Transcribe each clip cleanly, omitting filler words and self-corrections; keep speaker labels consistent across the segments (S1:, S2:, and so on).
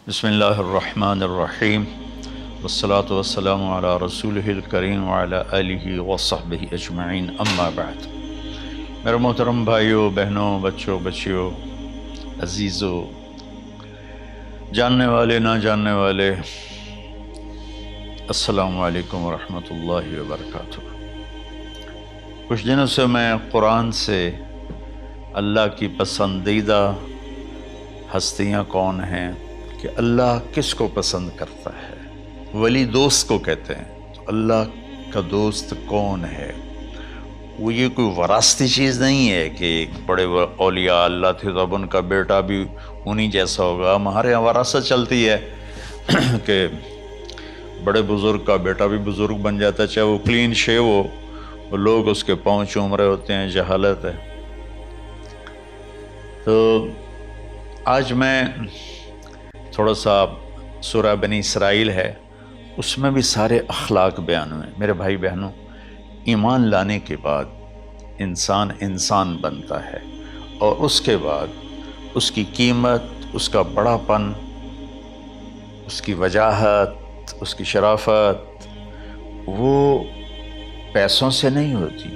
S1: بسم اللہ الرحمن الرحیم والصلاة والسلام علی رسولہ الکریم وعلی آلہ وصحبہ اجمعین، اما بعد۔ میرے محترم بھائیوں، بہنوں، بچوں، بچیوں، عزیزوں، جاننے والے، نہ جاننے والے، السلام علیکم ورحمۃ اللہ وبرکاتہ۔ کچھ دنوں سے میں قرآن سے اللہ کی پسندیدہ ہستیاں کون ہیں، کہ اللہ کس کو پسند کرتا ہے، ولی دوست کو کہتے ہیں۔ تو اللہ کا دوست کون ہے؟ وہ یہ کوئی وراثتی چیز نہیں ہے کہ ایک بڑے اولیاء اللہ تھے تو اب ان کا بیٹا بھی انہی جیسا ہوگا۔ ہمارے یہاں وراثت چلتی ہے کہ بڑے بزرگ کا بیٹا بھی بزرگ بن جاتا ہے، چاہے وہ کلین شیو ہو، وہ لوگ اس کے پاؤں چوم رہے ہوتے ہیں، جہالت ہے۔ تو آج میں تھوڑا سا سورہ بنی اسرائیل ہے، اس میں بھی سارے اخلاق بیان ہوئے۔ میرے بھائی بہنوں، ایمان لانے کے بعد انسان بنتا ہے، اور اس کے بعد اس کی قیمت، اس کا بڑا پن، اس کی وجاہت، اس کی شرافت وہ پیسوں سے نہیں ہوتی۔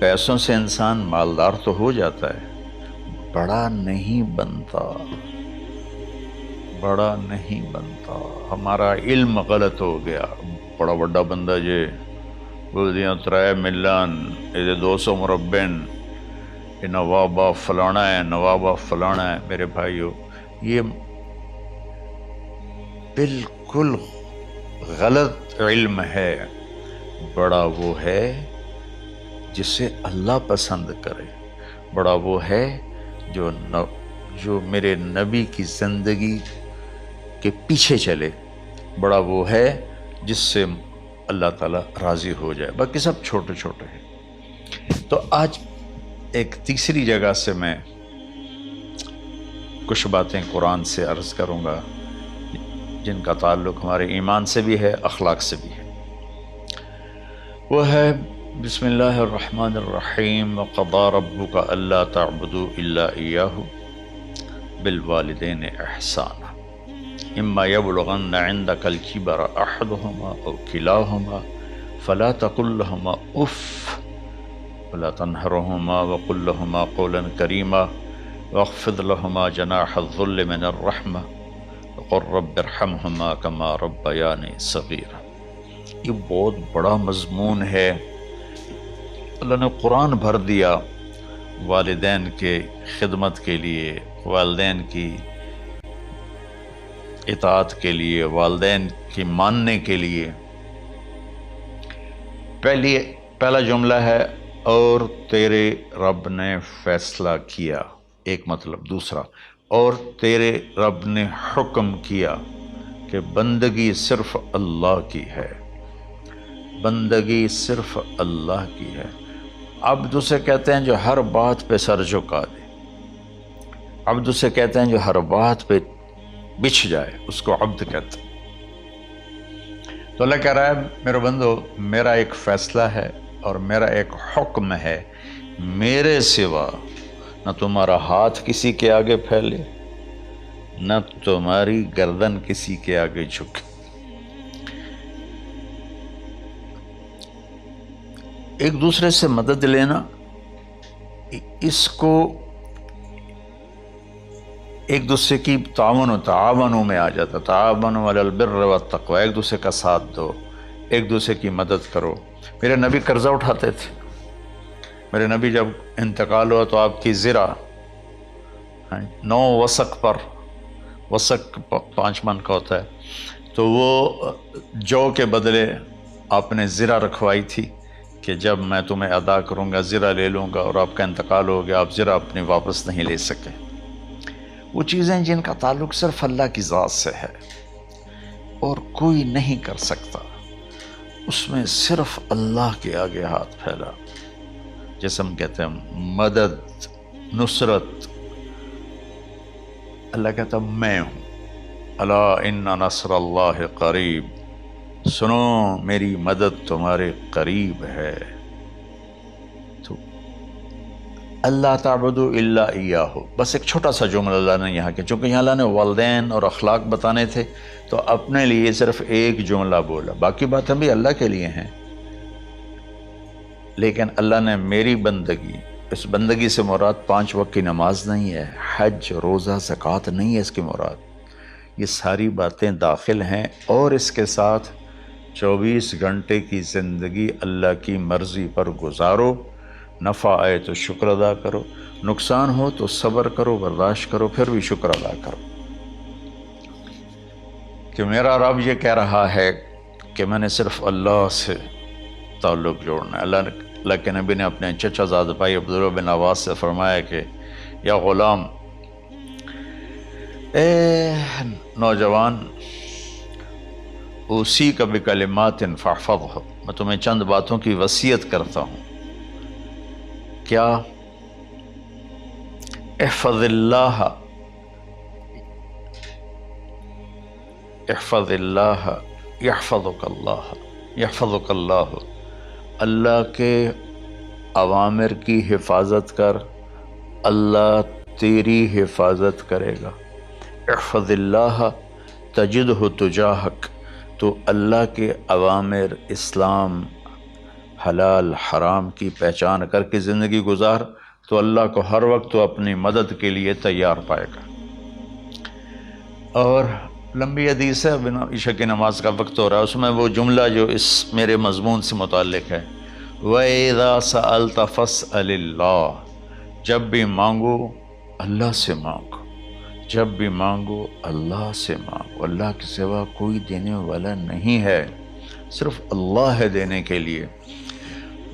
S1: پیسوں سے انسان مالدار تو ہو جاتا ہے، بڑا نہیں بنتا، بڑا نہیں بنتا۔ ہمارا علم غلط ہو گیا۔ بڑا بڑا بندہ جے بولدیاں 3 ملن، یہ 200 مربع، یہ نوابہ فلانا ہے، نوابہ فلانا ہے۔ میرے بھائیو، یہ بالکل غلط علم ہے۔ بڑا وہ ہے جسے اللہ پسند کرے، بڑا وہ ہے جو میرے نبی کی زندگی کے پیچھے چلے، بڑا وہ ہے جس سے اللہ تعالیٰ راضی ہو جائے، باقی سب چھوٹے چھوٹے ہیں۔ تو آج ایک تیسری جگہ سے میں کچھ باتیں قرآن سے عرض کروں گا، جن کا تعلق ہمارے ایمان سے بھی ہے، اخلاق سے بھی ہے۔ وہ ہے بسم اللہ الرحمن الرحیم، وَقَضَىٰ رَبُّكَ أَلَّا تَعْبُدُوا إِلَّا إِيَّاهُ بِالْوَالِدَيْنِ إِحْسَانًا إِمَّا يَبْلُغَنَّ عِندَكَ الْكِبَرَ أَحَدُهُمَا أَوْ كِلَاهُمَا فَلَا تَقُل لَّهُمَا أُفٍّ وَلَا تَنْهَرْهُمَا وَقُل لَّهُمَا قَوْلًا كَرِيمًا وَاخْفِضْ لَهُمَا جَنَاحَ الذُّلِّ مِنَ الرَّحْمَةِ وَقُل رَّبِّ ارْحَمْهُمَا كَمَا رَبَّيَانِي صَغِيرًا۔ یہ بہت بڑا مضمون ہے۔ اللہ نے قرآن بھر دیا والدین کے خدمت کے لیے، والدین کی اطاعت کے لیے، والدین کی ماننے کے لیے۔ پہلا جملہ ہے اور تیرے رب نے فیصلہ کیا، ایک مطلب۔ دوسرا، اور تیرے رب نے حکم کیا کہ بندگی صرف اللہ کی ہے، بندگی صرف اللہ کی ہے۔ عبد اسے کہتے ہیں جو ہر بات پہ سر جھکا دے، عبد اسے کہتے ہیں جو ہر بات پہ بچھ جائے، اس کو عبد کہتے ہیں۔ تو اللہ کہہ رہا ہے میرے بندو، میرا ایک فیصلہ ہے اور میرا ایک حکم ہے، میرے سوا نہ تمہارا ہاتھ کسی کے آگے پھیلے، نہ تمہاری گردن کسی کے آگے جھکے۔ ایک دوسرے سے مدد لینا، اس کو ایک دوسرے کی تعاونوں میں آ جاتا، تعاونوا علی البر والتقوی، ایک دوسرے کا ساتھ دو، ایک دوسرے کی مدد کرو۔ میرے نبی قرضہ اٹھاتے تھے۔ میرے نبی جب انتقال ہوا تو آپ کی زرہ 9 وسق پر، وسق 5 من کا ہوتا ہے، تو وہ جو کے بدلے آپ نے زرہ رکھوائی تھی کہ جب میں تمہیں ادا کروں گا زرہ لے لوں گا، اور آپ کا انتقال ہو گیا، آپ زرہ اپنی واپس نہیں لے سکے۔ وہ چیزیں جن کا تعلق صرف اللہ کی ذات سے ہے اور کوئی نہیں کر سکتا، اس میں صرف اللہ کے آگے ہاتھ پھیلا، جیسے ہم کہتے ہیں مدد، نصرت۔ اللہ کہتا میں ہوں، الا ان نصر اللہ قریب، سنو میری مدد تمہارے قریب ہے۔ تو اللہ تعبدوا الا ایاہ، بس ایک چھوٹا سا جملہ اللہ نے یہاں کے، چونکہ یہاں اللہ نے والدین اور اخلاق بتانے تھے تو اپنے لیے صرف ایک جملہ بولا، باقی باتیں بھی اللہ کے لیے ہیں، لیکن اللہ نے میری بندگی، اس بندگی سے مراد 5 وقت کی نماز نہیں ہے، حج، روزہ، زکوٰۃ نہیں ہے اس کی مراد، یہ ساری باتیں داخل ہیں، اور اس کے ساتھ 24 گھنٹے کی زندگی اللہ کی مرضی پر گزارو، نفع آئے تو شکر ادا کرو، نقصان ہو تو صبر کرو، برداشت کرو، پھر بھی شکر ادا کرو کہ میرا رب یہ کہہ رہا ہے کہ میں نے صرف اللہ سے تعلق جوڑنا ہے۔ اللہ کے نبی نے اپنے چچا زاد بھائی عبداللہ بن عباس سے فرمایا کہ یا غلام، اے نوجوان، اسی کا بکلمات فاحفظہ، میں تمہیں چند باتوں کی وصیت کرتا ہوں، کیا؟ احفظ اللہ، احفظ اللہ یحفظک اللہ، یحفظک اللہ، اللہ کے اوامر کی حفاظت کر، اللہ تیری حفاظت کرے گا۔ احفظ اللہ تجدہ تجاہک، تو اللہ کے اوامر، اسلام، حلال حرام کی پہچان کر کے زندگی گزار تو اللہ کو ہر وقت تو اپنی مدد کے لیے تیار پائے گا۔ اور لمبی حدیث ہے، عشاء کی نماز کا وقت ہو رہا ہے، اس میں وہ جملہ جو اس میرے مضمون سے متعلق ہے، وَإِذَا سَأَلْتَ فَاسْأَلِ اللَّهِ، جب بھی مانگو اللہ سے مانگو، جب بھی مانگو اللہ سے مانگو، اللہ کے سوا کوئی دینے والا نہیں ہے، صرف اللہ ہے دینے کے لیے۔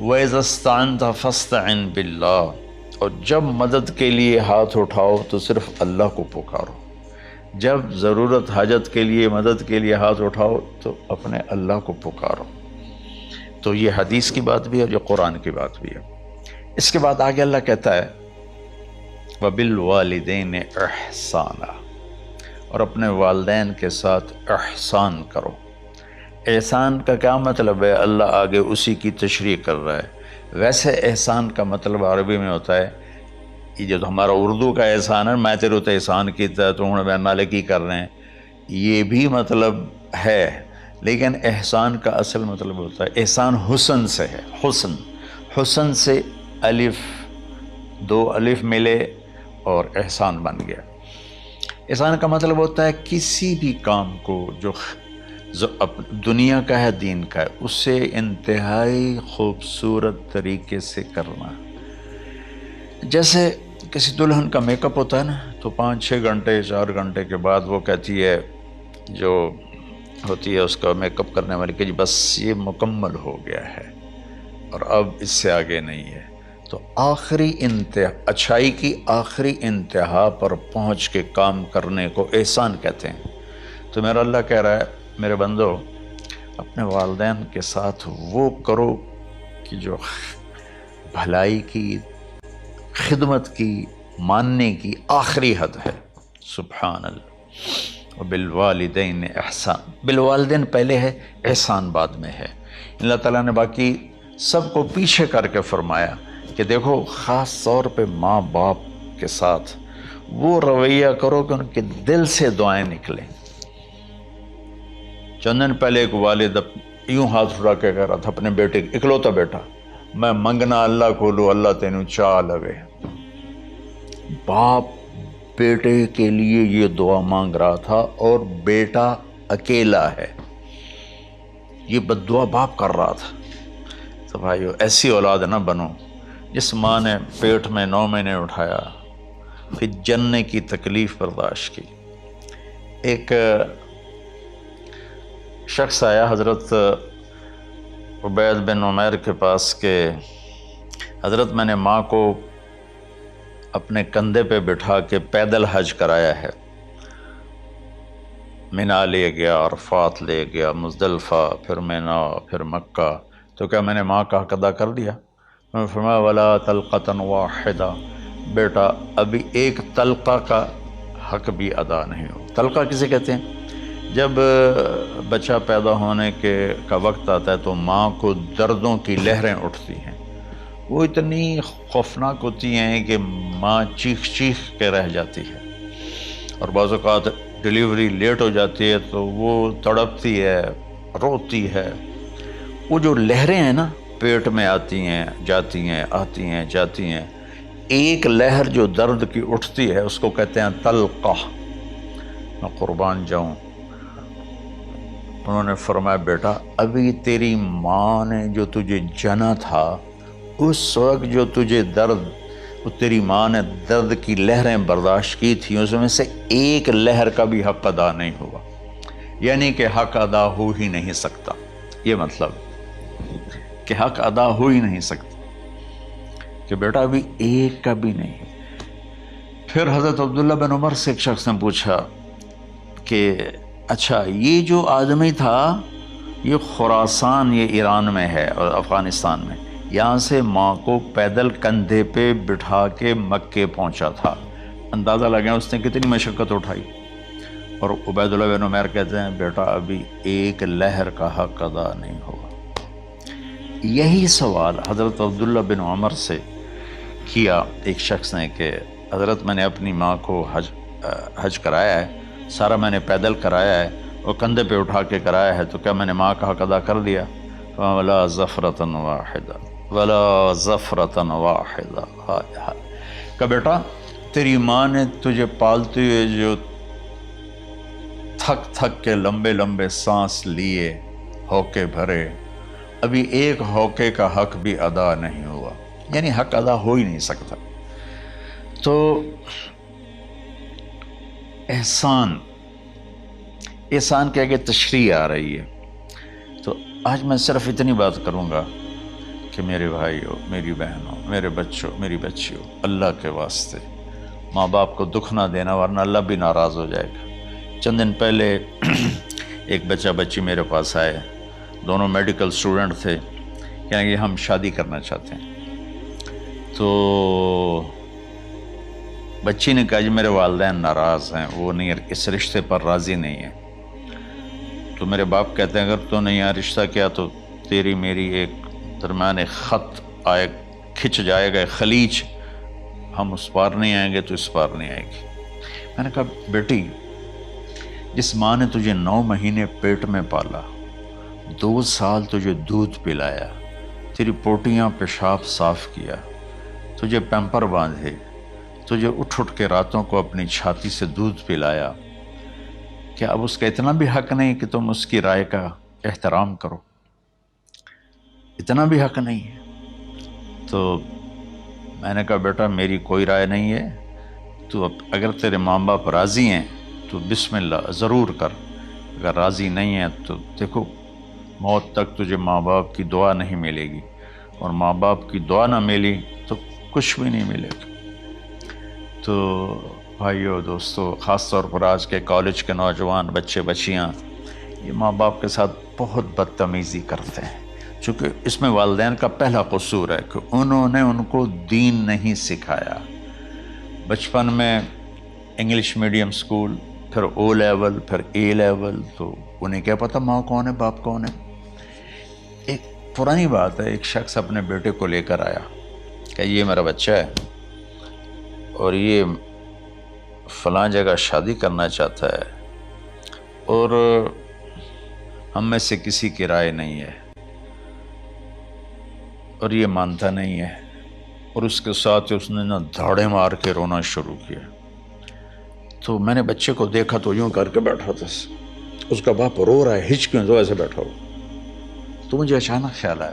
S1: وَإِذَا اسْتَعَنْتَ فَاسْتَعِنْ بِاللَّهِ، اور جب مدد کے لیے ہاتھ اٹھاؤ تو صرف اللہ کو پکارو، جب ضرورت حاجت کے لیے، مدد کے لیے ہاتھ اٹھاؤ تو اپنے اللہ کو پکارو۔ تو یہ حدیث کی بات بھی ہے اور یہ قرآن کی بات بھی ہے۔ اس کے بعد آگے اللہ کہتا ہے وَبِالْوَالِدَيْنِ إِحْسَانًا، اور اپنے والدین کے ساتھ احسان کرو۔ احسان کا کیا مطلب ہے؟ اللہ آگے اسی کی تشریح کر رہا ہے۔ ویسے احسان کا مطلب عربی میں ہوتا ہے، یہ جو ہمارا اردو کا احسان ہے، میں تیرے تو احسان کیتا تو ہوں میں نالے کی کر رہے ہیں، یہ بھی مطلب ہے، لیکن احسان کا اصل مطلب ہوتا ہے، احسان حسن سے ہے، حسن، حسن سے الف، 2 الف ملے اور احسان بن گیا۔ احسان کا مطلب ہوتا ہے کسی بھی کام کو جو دنیا کا ہے، دین کا ہے، اس سے انتہائی خوبصورت طریقے سے کرنا۔ جیسے کسی دلہن کا میک اپ ہوتا ہے نا، تو 5-6 گھنٹے 4 گھنٹے کے بعد وہ کہتی ہے، جو ہوتی ہے اس کا میک اپ کرنے والی، کہ جی بس یہ مکمل ہو گیا ہے اور اب اس سے آگے نہیں ہے۔ تو آخری اچھائی کی آخری انتہا پر پہنچ کے کام کرنے کو احسان کہتے ہیں۔ تو میرا اللہ کہہ رہا ہے، میرے بندو، اپنے والدین کے ساتھ وہ کرو کہ جو بھلائی کی، خدمت کی، ماننے کی آخری حد ہے۔ سبحان اللہ۔ وبالوالدین احسان، بالوالدین پہلے ہے، احسان بعد میں ہے۔ اللہ تعالیٰ نے باقی سب کو پیچھے کر کے فرمایا کہ دیکھو خاص طور پہ ماں باپ کے ساتھ وہ رویہ کرو کہ ان کے دل سے دعائیں نکلیں۔ چند دن پہلے ایک والد یوں ہاتھ اٹھا کے کہہ رہا تھا اپنے بیٹے، اکلوتا بیٹا، میں منگنا اللہ کو لو، اللہ تینوں چاہ لگے۔ باپ بیٹے کے لیے یہ دعا مانگ رہا تھا اور بیٹا اکیلا ہے، یہ بد دعا باپ کر رہا تھا۔ تو بھائیو، ایسی اولاد نہ بنو جس ماں نے پیٹ میں 9 مہینے اٹھایا، پھر جننے کی تکلیف برداشت کی۔ ایک شخص آیا حضرت عبید بن عمیر کے پاس کہ حضرت میں نے ماں کو اپنے کندھے پہ بٹھا کے پیدل حج کرایا ہے، مینا لے گیا، عرفات لے گیا، مزدلفہ، پھر مینا، پھر مکہ، تو کیا میں نے ماں کا حق ادا کر دیا؟ میں نے فرمایا ولا تلقۃ واحدہ، بیٹا ابھی ایک تلقہ کا حق بھی ادا نہیں ہو۔ تلقہ کسے کہتے ہیں؟ جب بچہ پیدا ہونے کا وقت آتا ہے تو ماں کو دردوں کی لہریں اٹھتی ہیں، وہ اتنی خوفناک ہوتی ہیں کہ ماں چیخ چیخ کے رہ جاتی ہے، اور بعض اوقات ڈیلیوری لیٹ ہو جاتی ہے تو وہ تڑپتی ہے، روتی ہے۔ وہ جو لہریں ہیں نا، پیٹ میں آتی ہیں جاتی ہیں، آتی ہیں جاتی ہیں، ایک لہر جو درد کی اٹھتی ہے اس کو کہتے ہیں طلقہ۔ میں قربان جاؤں، انہوں نے فرمایا بیٹا ابھی تیری ماں نے جو تجھے جنا تھا اس وقت جو تجھے درد، وہ تیری ماں نے درد کی لہریں برداشت کی تھیں، اس میں سے ایک لہر کا بھی حق ادا نہیں ہوا، یعنی کہ حق ادا ہو ہی نہیں سکتا۔ یہ مطلب کہ حق ادا ہو ہی نہیں سکتا، کہ بیٹا ابھی ایک کا بھی نہیں۔ پھر حضرت عبداللہ بن عمر سے ایک شخص نے پوچھا کہ اچھا یہ جو آدمی تھا یہ خراسان، یہ ایران میں ہے اور افغانستان میں، یہاں سے ماں کو پیدل کندھے پہ بٹھا کے مکے پہنچا تھا، اندازہ لگا اس نے کتنی مشقت اٹھائی۔ اور عبید اللہ بن عمر کہتے ہیں بیٹا ابھی ایک لہر کا حق ادا نہیں ہوا۔ یہی سوال حضرت عبداللہ بن عمر سے کیا ایک شخص نے کہ حضرت میں نے اپنی ماں کو حج کرایا ہے، سارا میں نے پیدل کرایا ہے اور کندھے پہ اٹھا کے کرایا ہے، تو کیا میں نے ماں کا حق ادا کر دیا؟ وَلَا زَفْرَةً وَاحِدًا وَلَا زَفْرَةً وَاحِدًا۔ کہ بیٹا تیری ماں نے تجھے پالتے ہوئے جو تھک تھک کے لمبے لمبے سانس لیے، ہوکے بھرے، ابھی ایک ہوکے کا حق بھی ادا نہیں ہوا، یعنی حق ادا ہو ہی نہیں سکتا۔ تو احسان کے آگے تشریح آ رہی ہے۔ تو آج میں صرف اتنی بات کروں گا کہ میرے بھائیوں، میری بہنوں، میرے بچوں، میری بچیوں، اللہ کے واسطے ماں باپ کو دکھ نہ دینا، ورنہ اللہ بھی ناراض ہو جائے گا۔ چند دن پہلے ایک بچہ بچی میرے پاس آئے، دونوں میڈیکل اسٹوڈنٹ تھے، کہیں کہ ہم شادی کرنا چاہتے ہیں۔ تو بچی نے کہا جی میرے والدین ناراض ہیں، وہ نہیں، اس رشتے پر راضی نہیں ہیں۔ تو میرے باپ کہتے ہیں اگر تو نے یہاں رشتہ کیا تو تیری میری ایک درمیان خط آئے، کھچ جائے گا خلیج، ہم اس پار نہیں آئیں گے تو اس پار نہیں آئے گی۔ میں نے کہا بیٹی جس ماں نے تجھے 9 مہینے پیٹ میں پالا، 2 سال تجھے دودھ پلایا، تیری پوٹیاں پیشاب صاف کیا، تجھے پیمپر باندھے، تجھے اٹھ اٹھ کے راتوں کو اپنی چھاتی سے دودھ پلایا، کیا اب اس کا اتنا بھی حق نہیں کہ تم اس کی رائے کا احترام کرو؟ اتنا بھی حق نہیں ہے؟ تو میں نے کہا بیٹا میری کوئی رائے نہیں ہے، تو اگر تیرے ماں باپ راضی ہیں تو بسم اللہ ضرور کر، اگر راضی نہیں ہیں تو دیکھو موت تک تجھے ماں باپ کی دعا نہیں ملے گی، اور ماں باپ کی دعا نہ ملی تو کچھ بھی نہیں ملے گا۔ تو بھائیو دوستو، خاص طور پر آج کے کالج کے نوجوان بچے بچیاں یہ ماں باپ کے ساتھ بہت بدتمیزی کرتے ہیں، چونکہ اس میں والدین کا پہلا قصور ہے کہ انہوں نے ان کو دین نہیں سکھایا۔ بچپن میں انگلش میڈیم سکول، پھر او لیول، پھر اے لیول، تو انہیں کیا پتہ ماں کون ہے باپ کون ہے۔ ایک پرانی بات ہے، ایک شخص اپنے بیٹے کو لے کر آیا کہ یہ میرا بچہ ہے اور یہ فلاں جگہ شادی کرنا چاہتا ہے، اور ہم میں سے کسی کی رائے نہیں ہے، اور یہ مانتا نہیں ہے، اور اس کے ساتھ اس نے نا دھاڑے مار کے رونا شروع کیا۔ تو میں نے بچے کو دیکھا تو یوں کر کے بیٹھا تھا، اس کا باپ رو رہا ہے، ہچ کیوں تو ایسے بیٹھا ہو۔ تو مجھے اچانک خیال آیا،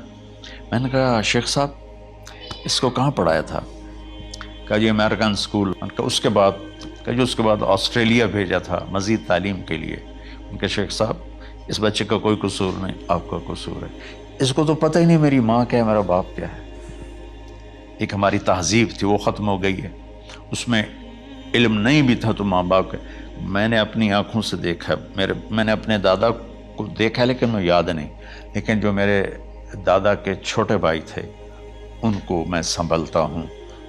S1: میں نے کہا شیخ صاحب اس کو کہاں پڑھایا تھا؟ کہا جی امریکن سکول۔ اس کے بعد آسٹریلیا بھیجا تھا مزید تعلیم کے لیے۔ ان کے شیخ صاحب اس بچے کا کوئی قصور نہیں، آپ کا قصور ہے، اس کو تو پتہ ہی نہیں میری ماں کیا ہے، میرا باپ کیا ہے۔ ایک ہماری تہذیب تھی وہ ختم ہو گئی ہے، اس میں علم نہیں بھی تھا تو ماں باپ کے۔ میں نے اپنی آنکھوں سے دیکھا، میں نے اپنے دادا کو دیکھا لیکن مجھے یاد نہیں، لیکن جو میرے دادا کے چھوٹے بھائی تھے ان کو میں سنبھلتا ہوں،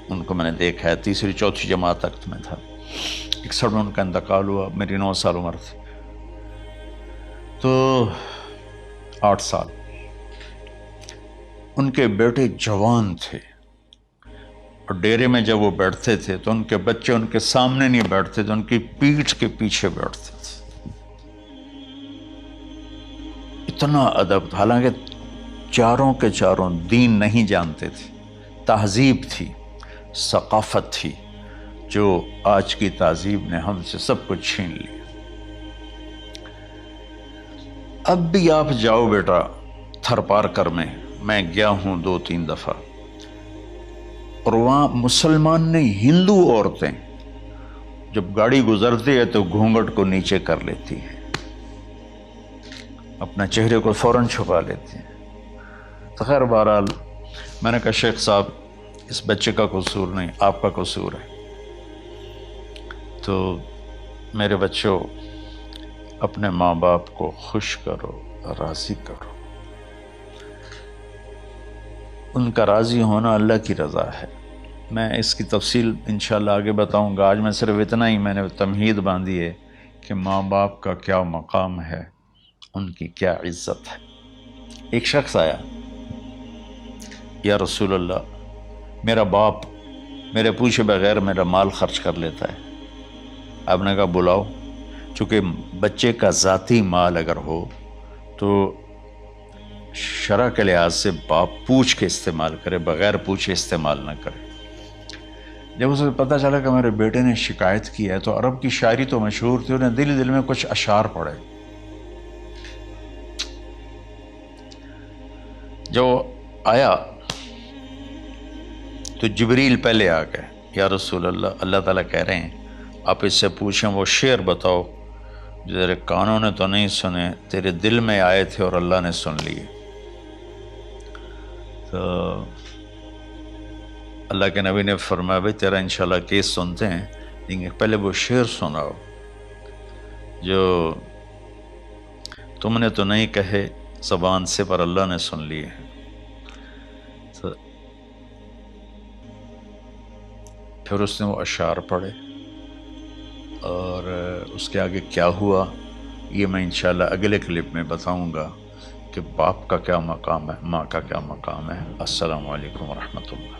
S1: ان کو میں نے دیکھا ہے، 3ری 4تھی جماعت تک میں تھا۔ 61 میں ان کا انتقال ہوا، میری 9 سال عمر تھی، تو 8 سال۔ ان کے بیٹے جوان تھے، اور ڈیرے میں جب وہ بیٹھتے تھے تو ان کے بچے ان کے سامنے نہیں بیٹھتے تھے، ان کی پیٹھ کے پیچھے بیٹھتے تھے۔ اتنا ادب، حالانکہ چاروں کے چاروں دین نہیں جانتے تھے، تہذیب تھی، ثقافت تھی، جو آج کی تہذیب نے ہم سے سب کچھ چھین لیا۔ اب بھی آپ جاؤ بیٹا تھر پارکر میں گیا ہوں 2-3 دفعہ، اور وہاں مسلمان نہیں، ہندو عورتیں جب گاڑی گزرتی ہے تو گھونگھٹ کو نیچے کر لیتی ہیں، اپنا چہرے کو فوراً چھپا لیتی ہیں۔ تو خیر بہرحال میں نے کہا شیخ صاحب اس بچے کا قصور نہیں، آپ کا قصور ہے۔ تو میرے بچوں، اپنے ماں باپ کو خوش کرو، راضی کرو۔ ان کا راضی ہونا اللہ کی رضا ہے۔ میں اس کی تفصیل انشاءاللہ آگے بتاؤں گا، آج میں صرف اتنا ہی میں نے تمہید باندھی ہے کہ ماں باپ کا کیا مقام ہے، ان کی کیا عزت ہے۔ ایک شخص آیا، یا رسول اللہ میرا باپ میرے پوچھے بغیر میرا مال خرچ کر لیتا ہے۔ آپ نے کہا بلاؤ، چونکہ بچے کا ذاتی مال اگر ہو تو شرع کے لحاظ سے باپ پوچھ کے استعمال کرے، بغیر پوچھے استعمال نہ کرے۔ جب اسے پتہ چلا کہ میرے بیٹے نے شکایت کی ہے، تو عرب کی شاعری تو مشہور تھی، انہیں دل میں کچھ اشعار پڑھے۔ جو آیا تو جبریل پہلے آ گئے، یا رسول اللہ، اللہ تعالیٰ کہہ رہے ہیں آپ اس سے پوچھیں وہ شعر بتاؤ جو تیرے کانوں نے تو نہیں سنے، تیرے دل میں آئے تھے اور اللہ نے سن لیے۔ تو اللہ کے نبی نے فرمایا بھائی تیرا انشاءاللہ کیس سنتے ہیں، لیکن پہلے وہ شعر سناؤ جو تم نے تو نہیں کہے زبان سے پر اللہ نے سن لیے۔ تو پھر اس نے وہ اشعار پڑھے، اور اس کے آگے کیا ہوا یہ میں انشاءاللہ اگلے کلپ میں بتاؤں گا کہ باپ کا کیا مقام ہے، ماں کا کیا مقام ہے۔ السلام علیکم ورحمۃ اللہ۔